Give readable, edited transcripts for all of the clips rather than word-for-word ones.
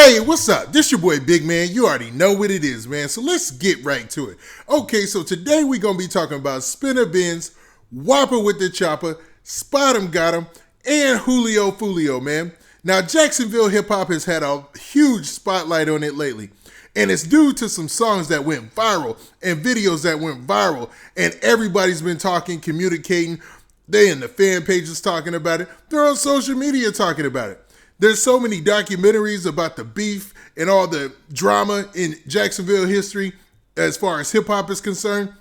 Hey, what's up? This your boy Big Man. You already know what it is, man. So let's get right to it. Okay, so today we're going to be talking about SpinaBenz, Whoppa Wit Da Choppa, Spotemgottem, and Julio, Foolio, man. Now, Jacksonville hip-hop has had a huge spotlight on it lately. And it's due to some songs that went viral and videos that went viral. And everybody's been talking, communicating. They in the fan pages talking about it. They're on social media talking about it. There's so many documentaries about the beef and all the drama in Jacksonville history as far as hip-hop is concerned.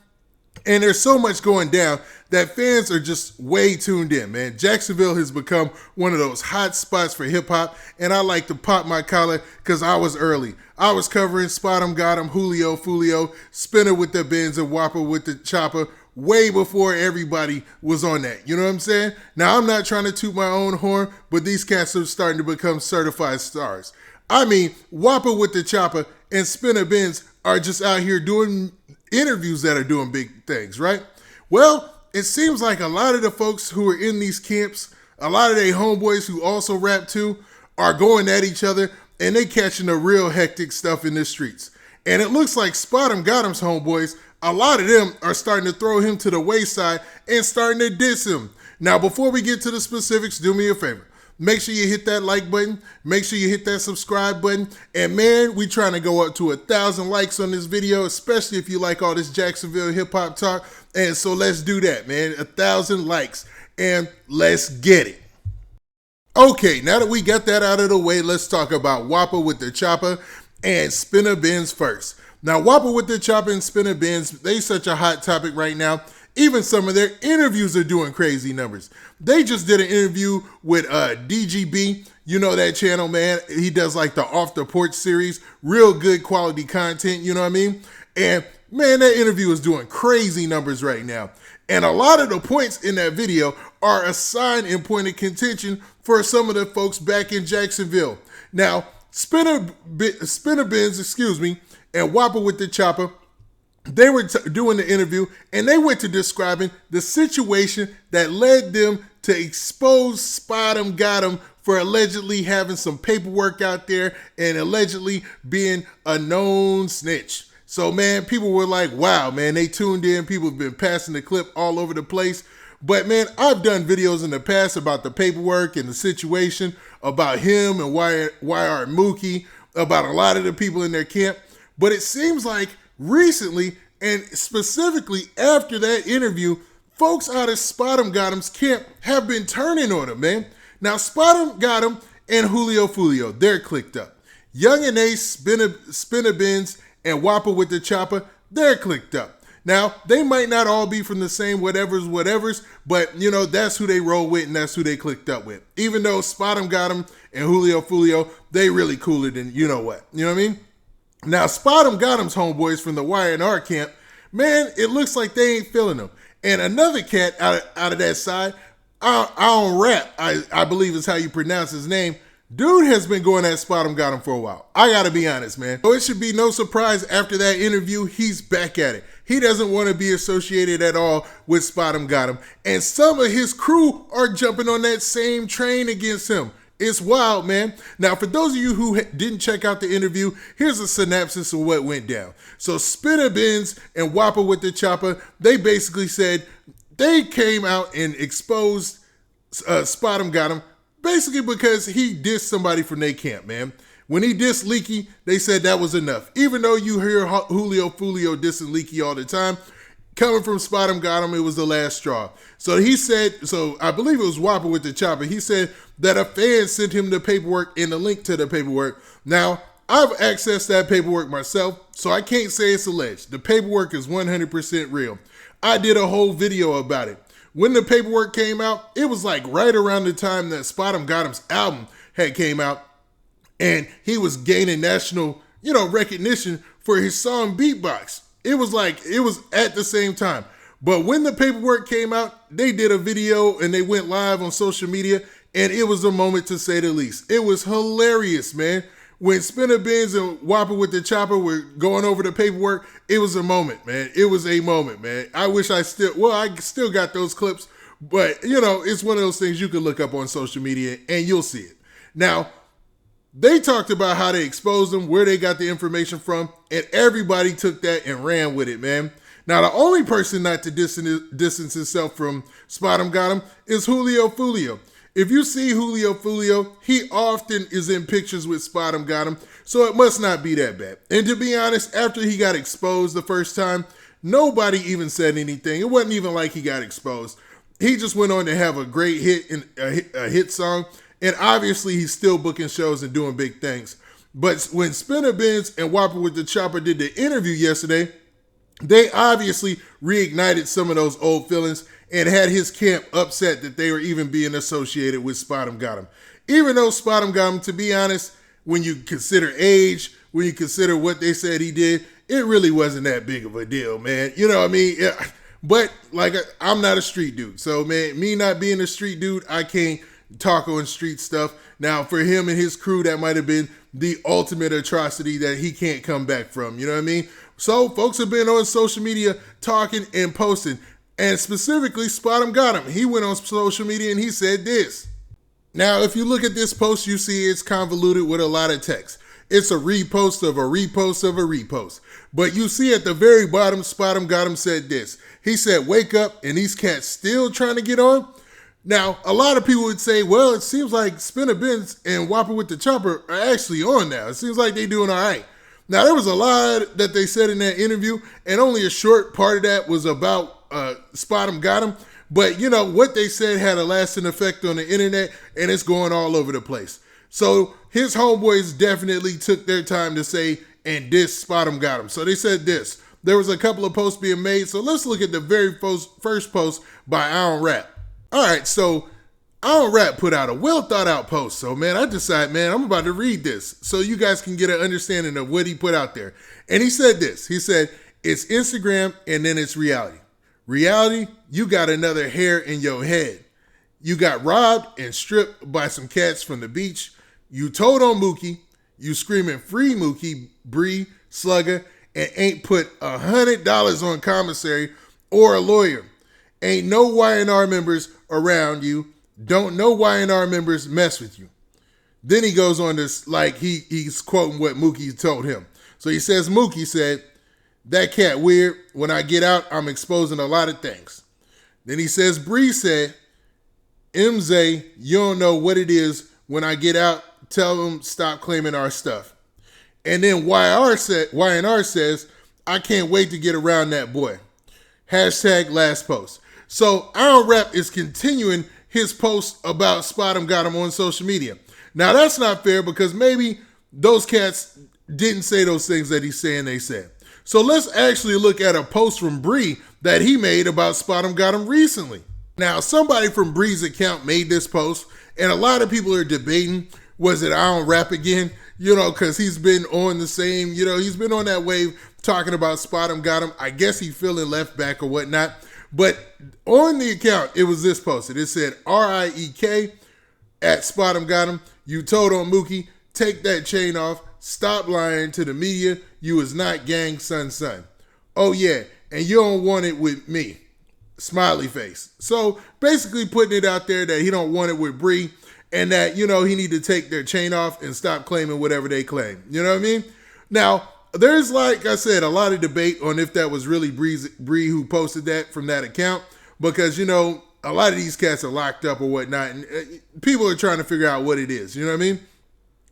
And there's so much going down that fans are just way tuned in, man. Jacksonville has become one of those hot spots for hip-hop, and I like to pop my collar because I was early. I was covering Spotemgottem, Julio, Foolio, Spinner with the Benz, and Whoppa Wit Da Choppa way before everybody was on that. You know what I'm saying? Now, I'm not trying to toot my own horn, but these cats are starting to become certified stars. I mean, Whoppa Wit Da Choppa and SpinaBenz are just out here doing interviews that are doing big things, right? Well, it seems like a lot of the folks who are in these camps, a lot of their homeboys who also rap too, are going at each other and they catching the real hectic stuff in the streets. And it looks like Spotemgottem's homeboys, a lot of them are starting to throw him to the wayside and starting to diss him. Now, before we get to the specifics, do me a favor. Make sure you hit that like button. Make sure you hit that subscribe button. And man, we trying to go up to 1,000 likes on this video, especially if you like all this Jacksonville hip hop talk. And so let's do that, man. 1,000 likes and let's get it. Okay, now that we got that out of the way, let's talk about Whoppa Wit Da Choppa and SpinaBenz first. Now, Whoppa Wit Da Choppa and SpinaBenz, they such a hot topic right now. Even some of their interviews are doing crazy numbers. They just did an interview with DGB. You know that channel, man. He does like the Off the Porch series. Real good quality content, you know what I mean? And man, that interview is doing crazy numbers right now. And a lot of the points in that video are a sign and point of contention for some of the folks back in Jacksonville. Now, SpinaBenz, and Whoppa Wit Da Choppa, they were doing the interview and they went to describing the situation that led them to expose Spotemgottem for allegedly having some paperwork out there and allegedly being a known snitch. So man, people were like, wow, man, they tuned in. People have been passing the clip all over the place. But man, I've done videos in the past about the paperwork and the situation, about him and YR Mookie, about a lot of the people in their camp. But it seems like recently, and specifically after that interview, folks out of Spotemgottem's camp have been turning on him, man. Now, Spotemgottem and Julio Foolio, they're clicked up. Young and Ace, SpinaBenz, and Whoppa Wit Da Choppa, they're clicked up. Now, they might not all be from the same whatevers, but, you know, that's who they roll with and that's who they clicked up with. Even though Spotemgottem and Julio Foolio, they really cooler than you know what. You know what I mean? Now, Spotemgottem's homeboys from the Y&R camp, man, it looks like they ain't feeling them. And another cat out of that side, I don't rap, I believe is how you pronounce his name. Dude has been going at Spotemgottem for a while. I gotta be honest, man. So it should be no surprise after that interview, he's back at it. He doesn't want to be associated at all with Spotemgottem. And some of his crew are jumping on that same train against him. It's wild, man. Now, for those of you who didn't check out the interview, here's a synopsis of what went down. So SpinaBenz and Whoppa Wit Da Choppa, they basically said they came out and exposed Spotemgottem basically because he dissed somebody from their camp, man. When he dissed Leaky, they said that was enough. Even though you hear Julio Foolio dissing Leaky all the time, coming from Spotemgottem, it was the last straw. So he said, so I believe it was Whoppa Wit Da Choppa, he said that a fan sent him the paperwork and the link to the paperwork. Now, I've accessed that paperwork myself, so I can't say it's alleged. The paperwork is 100% real. I did a whole video about it. When the paperwork came out, it was like right around the time that Spotemgottem's album had came out, and he was gaining national, recognition for his song Beatbox. It was at the same time. But when the paperwork came out, they did a video and they went live on social media, and it was a moment to say the least. It was hilarious, man. When SpinaBenz and Whoppa Wit Da Choppa were going over the paperwork, it was a moment, man. It was a moment, man. I wish I still got those clips, but it's one of those things you can look up on social media and you'll see it. Now, They talked about how they exposed them, where they got the information from, and everybody took that and ran with it, man. Now, the only person not to distance himself from Spottemgottem is Julio Foolio. If you see Julio Foolio, he often is in pictures with Spottemgottem, so it must not be that bad. And to be honest, after he got exposed the first time, nobody even said anything. It wasn't even like he got exposed. He just went on to have a great hit, and a hit song, and obviously he's still booking shows and doing big things. But when SpinaBenz and Whoppa Wit Da Choppa did the interview yesterday, they obviously reignited some of those old feelings and had his camp upset that they were even being associated with Spottemgottem. Even though Spottemgottem, to be honest, when you consider age, when you consider what they said he did, it really wasn't that big of a deal, man. You know what I mean? Yeah. But like, I'm not a street dude. So, man, me not being a street dude, I can't talk on street stuff. Now, for him and his crew, that might have been the ultimate atrocity that he can't come back from. You know what I mean? So, folks have been on social media talking and posting. And specifically, Spottemgottem, he went on social media and he said this. Now, if you look at this post, you see it's convoluted with a lot of text. It's a repost of a repost of a repost. But you see at the very bottom, Spottemgottem said this. He said, wake up, and these cats still trying to get on? Now, a lot of people would say, well, it seems like SpinaBenz and Whoppa Wit Da Choppa are actually on now. It seems like they're doing all right. Now, there was a lot that they said in that interview, and only a short part of that was about Spottemgottem. But, you know, what they said had a lasting effect on the internet, and it's going all over the place. So his homeboys definitely took their time to say and diss Spottemgottem. So they said this. There was a couple of posts being made. So let's look at the very first post by Iron Rap. All right, so Iron Rap put out a well thought out post. So, man, I decided, man, I'm about to read this so you guys can get an understanding of what he put out there. And he said this. He said, it's Instagram and then it's reality. Reality, you got another hair in your head. You got robbed and stripped by some cats from the beach. You told on Mookie. You screaming free Mookie, Bree, Slugger, and ain't put $100 on commissary or a lawyer. Ain't no Y&R members around you. Don't know Y&R members mess with you. Then he goes on this, like he's quoting what Mookie told him. So he says, Mookie said, that cat weird. When I get out, I'm exposing a lot of things. Then he says, Bree said, MZ, you don't know what it is. When I get out, tell them stop claiming our stuff. And then Y&R says, I can't wait to get around that boy. Hashtag last post. So Iron Rap is continuing his post about Spottemgottem on social media. Now that's not fair because maybe those cats didn't say those things that he's saying they said. So let's actually look at a post from Bree that he made about Spottemgottem recently. Now somebody from Bree's account made this post and a lot of people are debating, was it Iron Rap again? You know, because he's been on the same, you know, he's been on that wave talking about Spottemgottem. I guess he's feeling left back or whatnot. But on the account, it was this posted. It said, RIEK at Spottemgottem. You told on Mookie, take that chain off. Stop lying to the media. You is not gang son. Oh, yeah. And you don't want it with me. Smiley face. So basically putting it out there that he don't want it with Bree and that, you know, he need to take their chain off and stop claiming whatever they claim. You know what I mean? Now, there's, like I said, a lot of debate on if that was really Bree who posted that from that account because, you know, a lot of these cats are locked up or whatnot, and people are trying to figure out what it is. You know what I mean?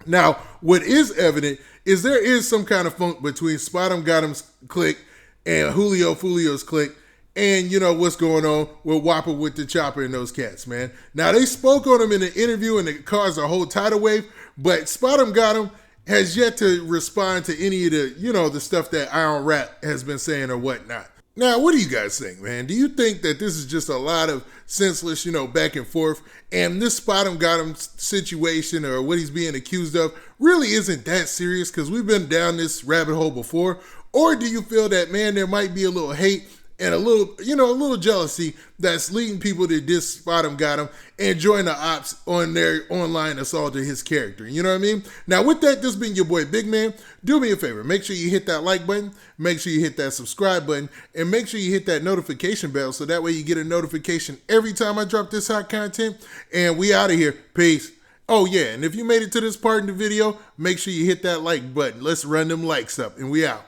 Now, what is evident is there is some kind of funk between Spottemgottem's clique and Julio Foolio's clique and, you know, what's going on with Whoppa Wit Da Choppa and those cats, man. Now, they spoke on him in an interview and it caused a whole tidal wave, but Spottemgottem has yet to respond to any of the, you know, the stuff that Iron Rap has been saying or whatnot. Now, what do you guys think, man? Do you think that this is just a lot of senseless, you know, back and forth, and this Spottemgottem situation or what he's being accused of really isn't that serious because we've been down this rabbit hole before? Or do you feel that, man, there might be a little hate and a little, you know, a little jealousy that's leading people to diss Spottemgottem and join the Opps on their online assault of his character? You know what I mean? Now, with that, this has been your boy Big Man. Do me a favor. Make sure you hit that like button. Make sure you hit that subscribe button. And make sure you hit that notification bell so that way you get a notification every time I drop this hot content. And we out of here. Peace. Oh yeah, and if you made it to this part in the video, make sure you hit that like button. Let's run them likes up, and we out.